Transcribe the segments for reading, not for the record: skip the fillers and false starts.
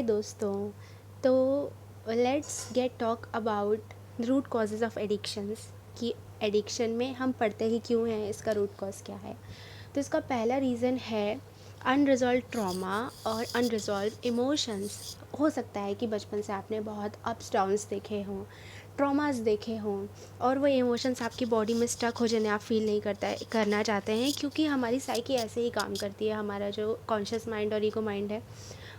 हाय दोस्तों। तो let's get talk about root causes of addictions कि एडिक्शन में हम पढ़ते ही क्यों हैं, इसका रूट कॉज क्या है। तो इसका पहला रीज़न है अनरिजॉल्व ट्रॉमा और अनरिजॉल्व इमोशंस। हो सकता है कि बचपन से आपने बहुत अप्स डाउन्स देखे हों, ट्रॉमास देखे हों, और वो इमोशंस आपकी बॉडी में स्टक हो जिन्हें आप फील नहीं करना चाहते हैं, क्योंकि हमारी साइकी ऐसे ही काम करती है। हमारा जो कॉन्शियस माइंड और ईगो माइंड है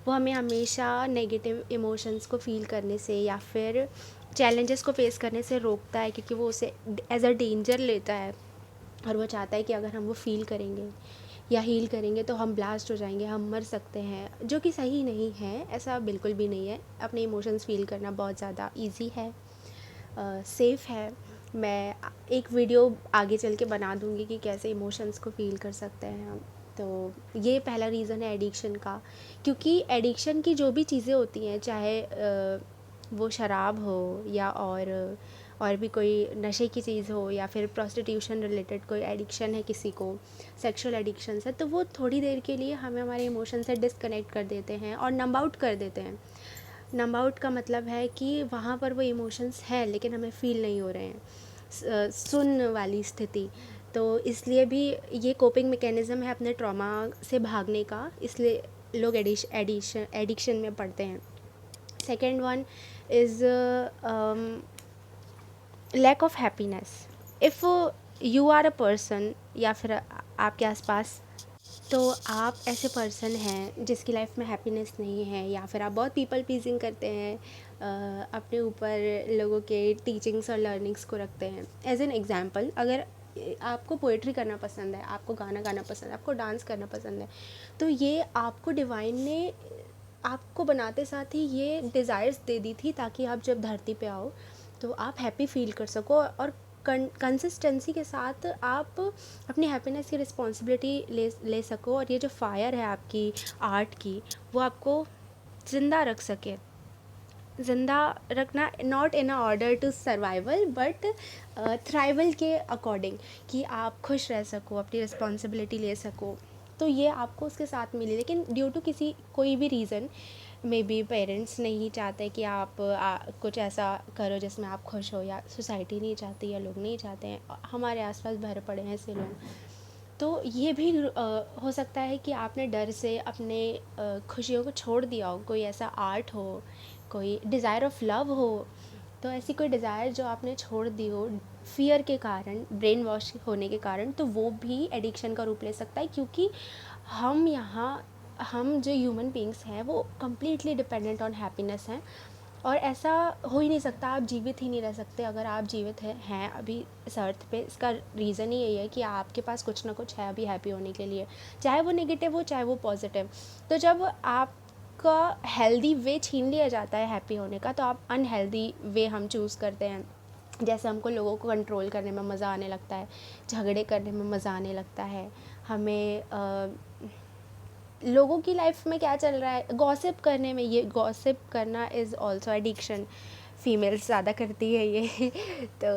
वो हमें हमेशा नेगेटिव इमोशंस को फ़ील करने से या फिर चैलेंजेस को फेस करने से रोकता है, क्योंकि वो उसे एज अ डेंजर लेता है और वो चाहता है कि अगर हम वो फील करेंगे या हील करेंगे तो हम ब्लास्ट हो जाएंगे, हम मर सकते हैं, जो कि सही नहीं है। ऐसा बिल्कुल भी नहीं है। अपने इमोशंस फील करना बहुत ज़्यादा ईजी है, सेफ़ है। मैं एक वीडियो आगे चल के बना दूँगी कि कैसे इमोशंस को फ़ील कर सकते हैं हम। तो ये पहला रीज़न है एडिक्शन का, क्योंकि एडिक्शन की जो भी चीज़ें होती हैं, चाहे वो शराब हो या और भी कोई नशे की चीज़ हो या फिर प्रोस्टिट्यूशन रिलेटेड कोई एडिक्शन है, किसी को सेक्सुअल एडिक्शंस है, तो वो थोड़ी देर के लिए हमें हमारे इमोशन से डिस्कनेक्ट कर देते हैं और नंब आउट कर देते हैं। नंब आउट का मतलब है कि वहाँ पर वो इमोशंस हैं लेकिन हमें फ़ील नहीं हो रहे हैं, सुन्न वाली स्थिति। तो इसलिए भी ये कोपिंग मैकेनिज़्म है अपने ट्रॉमा से भागने का, इसलिए लोग एडिक्शन में पड़ते हैं। Second one is lack of happiness. If you are a person या फिर आपके आसपास, तो आप ऐसे पर्सन हैं जिसकी लाइफ में हैप्पीनेस नहीं है, या फिर आप बहुत पीपल प्लीजिंग करते हैं, अपने ऊपर लोगों के टीचिंग्स और लर्निंग्स को रखते हैं। एज एन एग्जांपल, अगर आपको पोइट्री करना पसंद है, आपको गाना गाना पसंद है, आपको डांस करना पसंद है, तो ये आपको डिवाइन ने आपको बनाते साथ ही ये डिज़ायर्स दे दी थी, ताकि आप जब धरती पे आओ तो आप हैप्पी फील कर सको और कंसिस्टेंसी के साथ आप अपनी हैप्पीनेस की रिस्पॉन्सिबिलिटी ले सको, और ये जो फायर है आपकी आर्ट की, वो आपको ज़िंदा रख सके। ज़िंदा रखना not in a order to survival but thrival के अकॉर्डिंग, कि आप खुश रह सको, अपनी रिस्पॉन्सिबिलिटी ले सको। तो ये आपको उसके साथ मिली, लेकिन ड्यू टू किसी कोई भी रीज़न, मे बी पेरेंट्स नहीं चाहते कि आप कुछ ऐसा करो जिसमें आप खुश हो, या सोसाइटी नहीं चाहती, या लोग नहीं चाहते हैं, हमारे आसपास भरे पड़े हैं ऐसे लोग। तो ये भी हो सकता है कि आपने डर से अपने खुशियों को छोड़ दिया हो। कोई ऐसा आर्ट हो, कोई डिज़ायर ऑफ लव हो, तो ऐसी कोई डिज़ायर जो आपने छोड़ दी हो फ़ियर के कारण, ब्रेन वॉश होने के कारण, तो वो भी एडिक्शन का रूप ले सकता है। क्योंकि हम जो ह्यूमन बींग्स हैं वो कम्प्लीटली डिपेंडेंट ऑन हैप्पीनेस हैं, और ऐसा हो ही नहीं सकता, आप जीवित ही नहीं रह सकते अगर आप जीवित हैं अभी इस अर्थ पे। इसका रीज़न ही यही है कि आपके पास कुछ ना कुछ है अभी हैप्पी होने के लिए, चाहे वो नेगेटिव हो चाहे वो पॉजिटिव। तो जब आपका हेल्दी वे छीन लिया जाता है हैप्पी होने का, तो आप अनहेल्दी वे हम चूज़ करते हैं। जैसे हमको लोगों को कंट्रोल करने में मज़ा आने लगता है, झगड़े करने में मज़ा आने लगता है, हमें लोगों की लाइफ में क्या चल रहा है गॉसिप करने में। ये गॉसिप करना इज़ ऑल्सो एडिक्शन, फीमेल्स ज़्यादा करती है ये तो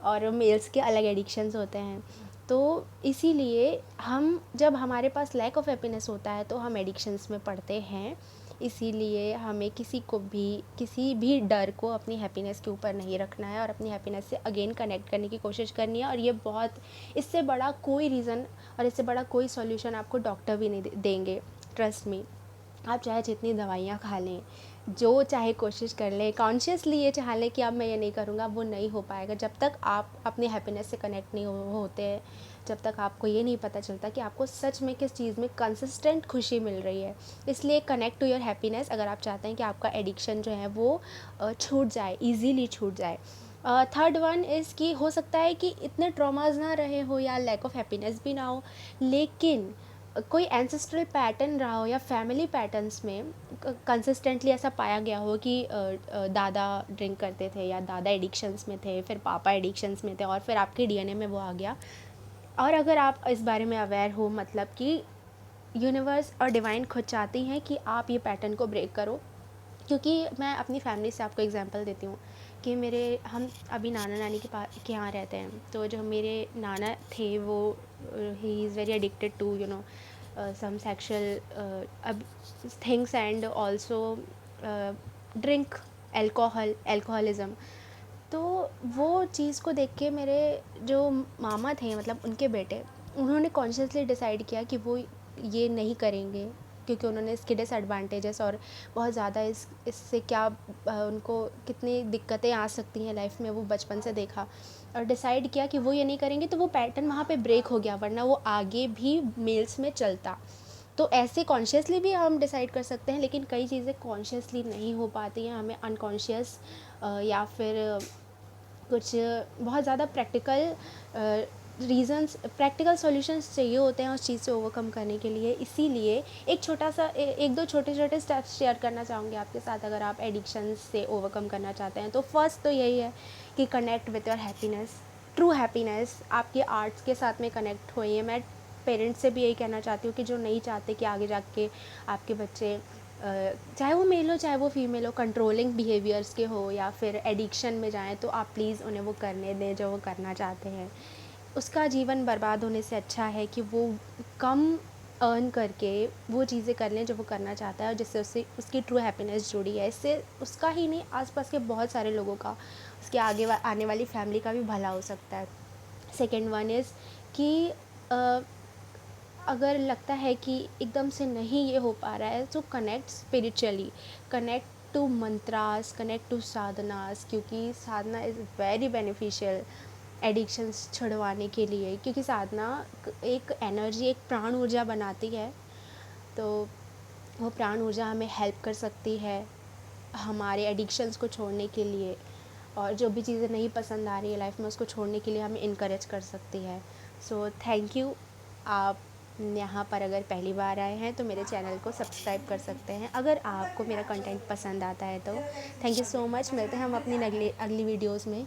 और मेल्स के अलग एडिक्शंस होते हैं। तो इसीलिए हम, जब हमारे पास लैक ऑफ हैप्पीनेस होता है तो हम एडिक्शंस में पड़ते हैं। इसीलिए हमें किसी भी डर को अपनी हैप्पीनेस के ऊपर नहीं रखना है, और अपनी हैप्पीनेस से अगेन कनेक्ट करने की कोशिश करनी है। और ये बहुत, इससे बड़ा कोई रीज़न और इससे बड़ा कोई सॉल्यूशन आपको डॉक्टर भी नहीं देंगे, ट्रस्ट मी। आप चाहे जितनी दवाइयाँ खा लें, जो चाहे कोशिश कर लें, कॉन्शियसली ये चाह लें कि अब मैं ये नहीं करूँगा, वो नहीं हो पाएगा जब तक आप अपनी हैप्पीनेस से कनेक्ट नहीं होते हैं, जब तक आपको ये नहीं पता चलता कि आपको सच में किस चीज़ में कंसिस्टेंट खुशी मिल रही है। इसलिए कनेक्ट टू योर हैप्पीनेस अगर आप चाहते हैं कि आपका एडिक्शन जो है वो छूट जाए, ईजीली छूट जाए। थर्ड वन इज़ कि हो सकता है कि इतने ट्रॉमाज ना रहे हो या लैक ऑफ हैप्पीनेस भी ना हो, लेकिन कोई एंसेस्ट्रल पैटर्न रहा हो या फैमिली पैटर्न्स में कंसिस्टेंटली ऐसा पाया गया हो कि दादा ड्रिंक करते थे या दादा एडिक्शंस में थे, फिर पापा एडिक्शंस में थे, और फिर आपके डीएनए में वो आ गया। और अगर आप इस बारे में अवेयर हो, मतलब कि यूनिवर्स और डिवाइन खुद चाहती हैं कि आप ये पैटर्न को ब्रेक करो। क्योंकि मैं अपनी फैमिली से आपको एग्जांपल देती हूँ कि हम अभी नाना नानी के यहाँ रहते हैं। तो जो मेरे नाना थे वो ही is very addicted to some sexual things, and also drink alcoholism. तो वो चीज़ को देख के मेरे जो मामा थे, मतलब उनके बेटे, उन्होंने कॉन्शियसली डिसाइड किया कि वो ये नहीं करेंगे, क्योंकि उन्होंने इसके डिसएडवांटेजेस और बहुत ज़्यादा इससे क्या उनको कितनी दिक्कतें आ सकती हैं लाइफ में, वो बचपन से देखा, और डिसाइड किया कि वो ये नहीं करेंगे। तो वो पैटर्न वहाँ पे ब्रेक हो गया, वरना वो आगे भी मेल्स में चलता। तो ऐसे कॉन्शियसली भी हम डिसाइड कर सकते हैं, लेकिन कई चीज़ें कॉन्शियसली नहीं हो पाती हैं, हमें अनकॉन्शियस या फिर कुछ बहुत ज़्यादा प्रैक्टिकल रीज़न्स, प्रैक्टिकल सॉल्यूशंस चाहिए होते हैं उस चीज़ से ओवरकम करने के लिए। इसीलिए एक छोटा सा एक दो छोटे छोटे स्टेप्स शेयर करना चाहूँगी आपके साथ, अगर आप एडिक्शन से ओवरकम करना चाहते हैं। तो फर्स्ट तो यही है कि connect with your happiness, true happiness. आपके आर्ट्स के साथ में कनेक्ट होइए। मैं पेरेंट्स से भी यही कहना चाहती हूँ कि जो नहीं चाहते कि आगे जाके आपके बच्चे चाहे वो मेल हो चाहे वो फीमेल हो, कंट्रोलिंग बिहेवियर्स के हो या फिर एडिक्शन में जाएं, तो आप प्लीज़ उन्हें वो करने दें जो वो करना चाहते हैं। उसका जीवन बर्बाद होने से अच्छा है कि वो कम अर्न करके वो चीज़ें कर लें जो वो करना चाहता है, और जिससे उससे उसकी ट्रू हैप्पीनेस जुड़ी है। इससे उसका ही नहीं, आसपास के बहुत सारे लोगों का, उसके आगे आने वाली फैमिली का भी भला हो सकता है। सेकेंड वन इज़ कि अगर लगता है कि एकदम से नहीं ये हो पा रहा है, तो connect spiritually, connect to mantras, connect to sadhanas, क्योंकि sadhana is very beneficial addictions छुड़वाने के लिए, क्योंकि साधना एक एनर्जी, एक प्राण ऊर्जा बनाती है। तो वो प्राण ऊर्जा हमें हेल्प कर सकती है हमारे एडिक्शंस को छोड़ने के लिए, और जो भी चीज़ें नहीं पसंद आ रही है लाइफ में उसको छोड़ने के लिए हमें इनकरेज कर सकती है। So thank you. आप यहाँ पर अगर पहली बार आए हैं तो मेरे चैनल को सब्सक्राइब कर सकते हैं, अगर आपको मेरा कंटेंट पसंद आता है तो। Thank you so much. मिलते हैं हम अपनी अगली वीडियोज़ में।